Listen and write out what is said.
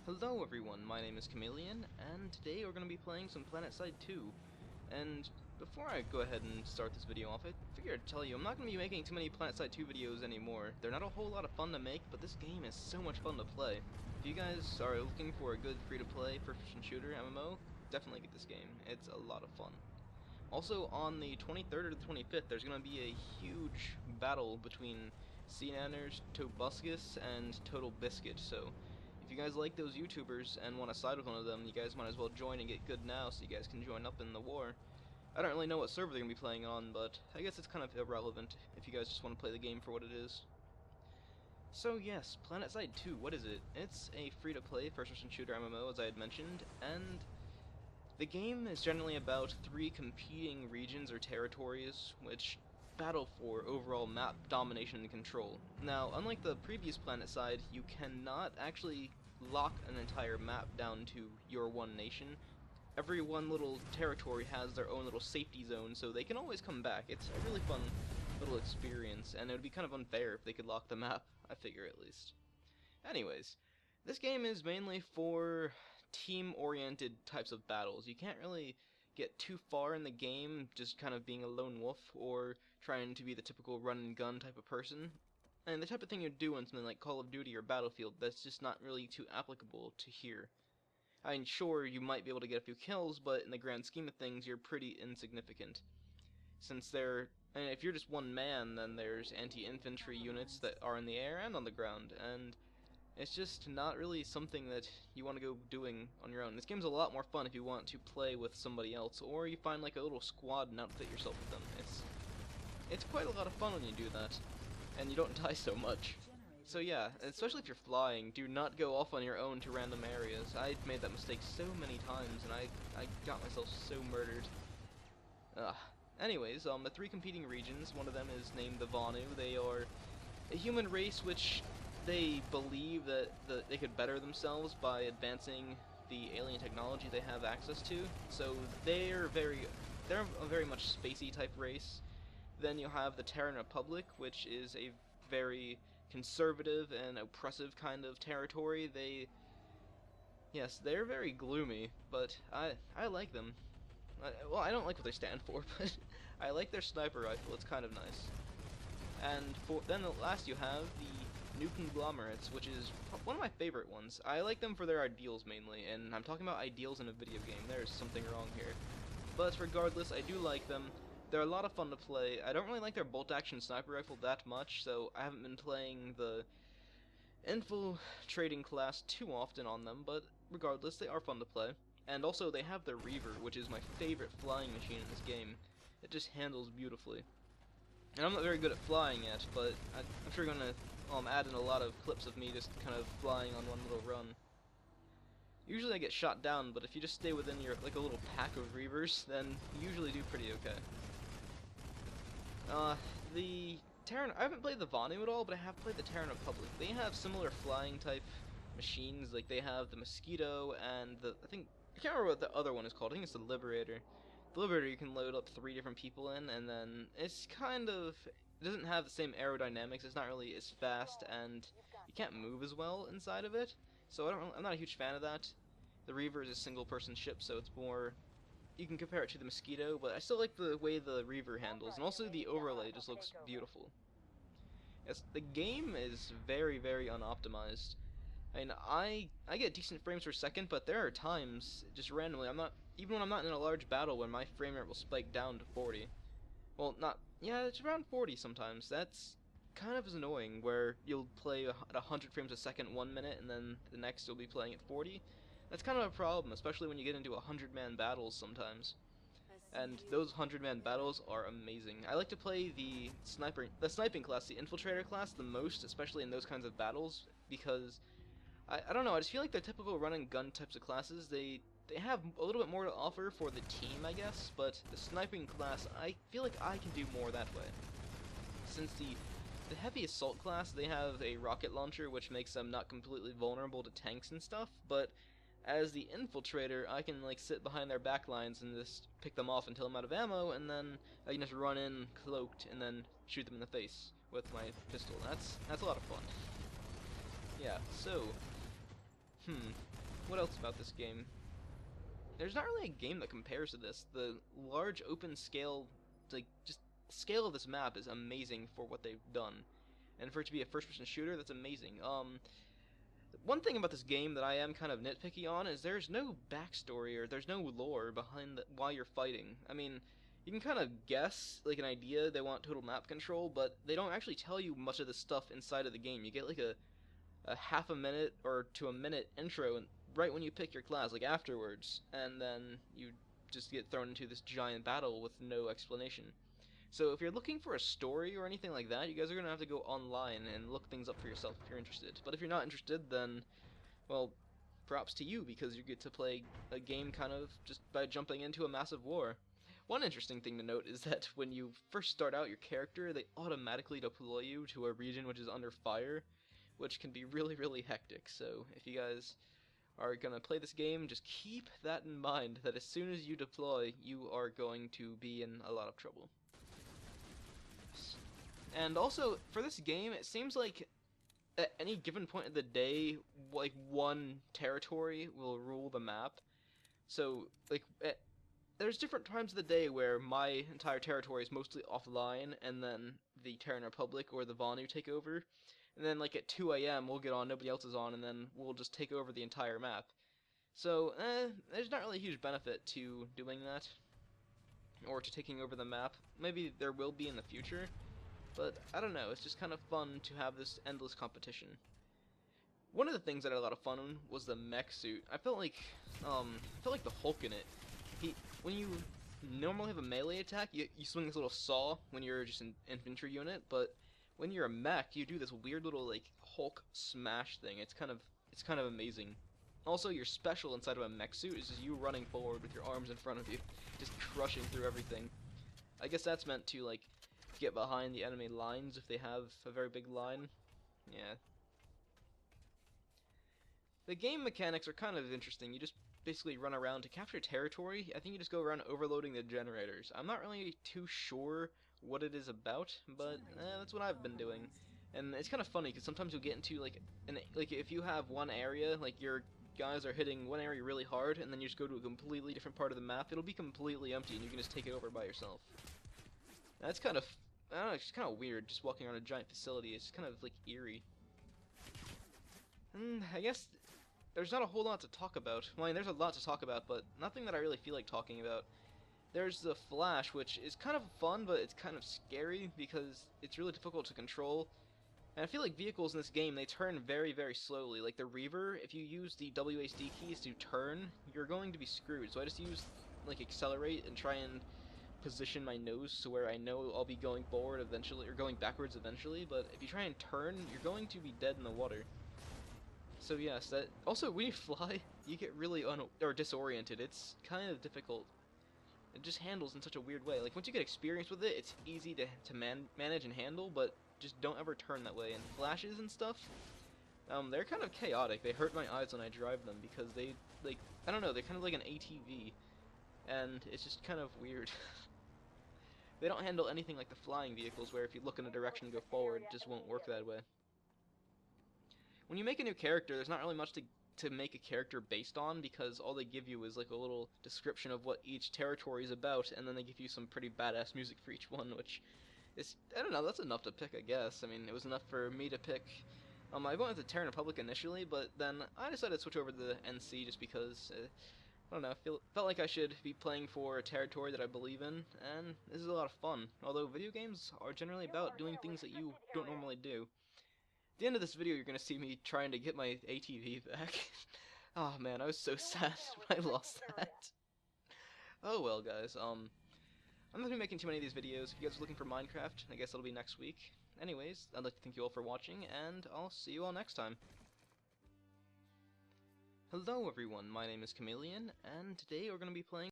Hello everyone, my name is Chameleon, and today we're going to be playing some Planetside 2. And before I go ahead and start this video off, I figured I'd tell you, I'm not going to be making too many Planetside 2 videos anymore. They're not a whole lot of fun to make, but this game is so much fun to play. If you guys are looking for a good free-to-play first-person shooter MMO, definitely get this game. It's a lot of fun. Also, on the 23rd or the 25th, there's going to be a huge battle between Sea Nanners, Tobuscus, and Total Biscuit, so if you guys like those YouTubers and want to side with one of them, you guys might as well join and get good now so you guys can join up in the war. I don't really know what server they're going to be playing on, but I guess it's kind of irrelevant if you guys just want to play the game for what it is. So yes, Planetside 2, what is it? It's a free-to-play first-person shooter MMO, as I had mentioned, and the game is generally about 3 competing regions or territories, which battle for overall map domination and control. Now, unlike the previous Planetside, you cannot actually lock an entire map down to your one nation. Every one little territory has their own little safety zone, so they can always come back. It's a really fun little experience, and it would be kind of unfair if they could lock the map, I figure at least. Anyways, this game is mainly for team-oriented types of battles. You can't really get too far in the game just kind of being a lone wolf or trying to be the typical run-and-gun type of person. And the type of thing you'd do in something like Call of Duty or Battlefield, that's just not really too applicable to here. I mean, sure, you might be able to get a few kills, but in the grand scheme of things, you're pretty insignificant. Since and if you're just one man, then there's anti-infantry units that are in the air and on the ground, and it's just not really something that you want to go doing on your own. This game's a lot more fun if you want to play with somebody else, or you find like a little squad and outfit yourself with them. It's quite a lot of fun when you do that, and you don't die so much. So yeah, especially if you're flying, do not go off on your own to random areas. I've made that mistake so many times, and I got myself so murdered. Anyways, the 3 competing regions, one of them is named the Vanu. They are a human race which they believe that they could better themselves by advancing the alien technology they have access to. So they're a very much spacey type race. Then you have the Terran Republic, which is a very conservative and oppressive kind of territory. Yes, they're very gloomy, but I like them. Well, I don't like what they stand for, but I like their sniper rifle. It's kind of nice. And then last you have the New Conglomerates, which is one of my favorite ones. I like them for their ideals mainly, and I'm talking about ideals in a video game. There's something wrong here. But regardless, I do like them. They're a lot of fun to play. I don't really like their bolt-action sniper rifle that much, so I haven't been playing the infiltrating class too often on them, but regardless, they are fun to play. And also, they have the Reaver, which is my favorite flying machine in this game. It just handles beautifully. And I'm not very good at flying yet, but I'm sure you're gonna add in a lot of clips of me just kind of flying on one little run. Usually I get shot down, but if you just stay within your like a little pack of Reavers, then you usually do pretty okay. The Terran, I haven't played the Vanu at all, but I have played the Terran Republic. They have similar flying type machines. Like they have the Mosquito and I can't remember what the other one is called. I think it's the Liberator. The Liberator you can load up 3 different people in, and then it doesn't have the same aerodynamics. It's not really as fast, and you can't move as well inside of it. So I'm not a huge fan of that. The Reaver is a single-person ship, so it's more. You can compare it to the Mosquito, but I still like the way the Reaver handles, and also the overlay just looks beautiful. Yes, the game is very, very unoptimized. I mean, I get decent frames per second, but there are times, just randomly, even when I'm not in a large battle, when my frame rate will spike down to 40. Well, yeah, it's around 40 sometimes. That's kind of annoying, where you'll play at 100 frames a second 1 minute, and then the next you'll be playing at 40. That's kind of a problem, especially when you get into 100-man battles sometimes. And those 100-man battles are amazing. I like to play the sniping class, the infiltrator class, the most, especially in those kinds of battles, because I don't know, I just feel like the typical run and gun types of classes, they have a little bit more to offer for the team, I guess, but the sniping class, I feel like I can do more that way. Since the heavy assault class, they have a rocket launcher, which makes them not completely vulnerable to tanks and stuff, but as the infiltrator, I can like sit behind their back lines and just pick them off until I'm out of ammo, and then I can just run in cloaked and then shoot them in the face with my pistol. That's a lot of fun. Yeah, so what else about this game? There's not really a game that compares to this. The large open scale, like, just scale of this map is amazing for what they've done. And for it to be a first-person shooter, that's amazing. One thing about this game that I am kind of nitpicky on is there's no backstory or there's no lore behind why you're fighting. I mean, you can kind of guess, like, an idea they want total map control, but they don't actually tell you much of the stuff inside of the game. You get, like, a half a minute or to a minute intro and right when you pick your class, like, afterwards, and then you just get thrown into this giant battle with no explanation. So if you're looking for a story or anything like that, you guys are going to have to go online and look things up for yourself if you're interested. But if you're not interested, then, well, props to you, because you get to play a game kind of just by jumping into a massive war. One interesting thing to note is that when you first start out your character, they automatically deploy you to a region which is under fire, which can be really, really hectic. So if you guys are going to play this game, just keep that in mind, that as soon as you deploy, you are going to be in a lot of trouble. And also, for this game, it seems like at any given point of the day, like, one territory will rule the map. So, like, there's different times of the day where my entire territory is mostly offline, and then the Terran Republic or the Vanu take over. And then, like, at 2 AM, we'll get on, nobody else is on, and then we'll just take over the entire map. So, there's not really a huge benefit to doing that, or to taking over the map. Maybe there will be in the future. But, I don't know, it's just kind of fun to have this endless competition. One of the things that I had a lot of fun on was the mech suit. I felt like the Hulk in it. When you normally have a melee attack, you swing this little saw when you're just an infantry unit, but when you're a mech, you do this weird little, like, Hulk smash thing. It's kind of amazing. Also, your special inside of a mech suit is just you running forward with your arms in front of you, just crushing through everything. I guess that's meant to, like, get behind the enemy lines if they have a very big line. Yeah. The game mechanics are kind of interesting. You just basically run around to capture territory. I think you just go around overloading the generators. I'm not really too sure what it is about, but that's what I've been doing. And it's kind of funny because sometimes you'll get into like if you have one area, like your guys are hitting one area really hard, and then you just go to a completely different part of the map, it'll be completely empty and you can just take it over by yourself. That's kind of, I don't know, it's just kind of weird just walking around a giant facility. It's kind of like eerie. And I guess there's not a whole lot to talk about. Well, I mean, there's a lot to talk about, but nothing that I really feel like talking about. There's the Flash, which is kind of fun, but it's kind of scary because it's really difficult to control. And I feel like vehicles in this game, they turn very, very slowly. Like the Reaver, if you use the WASD keys to turn, you're going to be screwed. So I just use, like, accelerate and try and position my nose to where I know I'll be going forward eventually, or going backwards eventually, but if you try and turn, you're going to be dead in the water. So yes, that also when you fly, you get really disoriented. It's kind of difficult. It just handles in such a weird way. Like once you get experience with it, it's easy to manage and handle, but just don't ever turn that way. And flashes and stuff, they're kind of chaotic. They hurt my eyes when I drive them because they, like, I don't know, they're kind of like an ATV, and it's just kind of weird. They don't handle anything like the flying vehicles, where if you look in a direction and go forward, it just won't work that way. When you make a new character, there's not really much to make a character based on, because all they give you is like a little description of what each territory is about, and then they give you some pretty badass music for each one, which is, I don't know, that's enough to pick, I guess. I mean, it was enough for me to pick. I went with the Terran Republic initially, but then I decided to switch over to the NC just because, I don't know, felt like I should be playing for a territory that I believe in, and this is a lot of fun. Although video games are generally about doing things that you don't normally do. At the end of this video, you're going to see me trying to get my ATV back. Oh man, I was so sad when I lost that. Oh well, guys, I'm not going to be making too many of these videos. If you guys are looking for Minecraft, I guess it'll be next week. Anyways, I'd like to thank you all for watching, and I'll see you all next time. Hello everyone, my name is Chameleon, and today we're going to be playing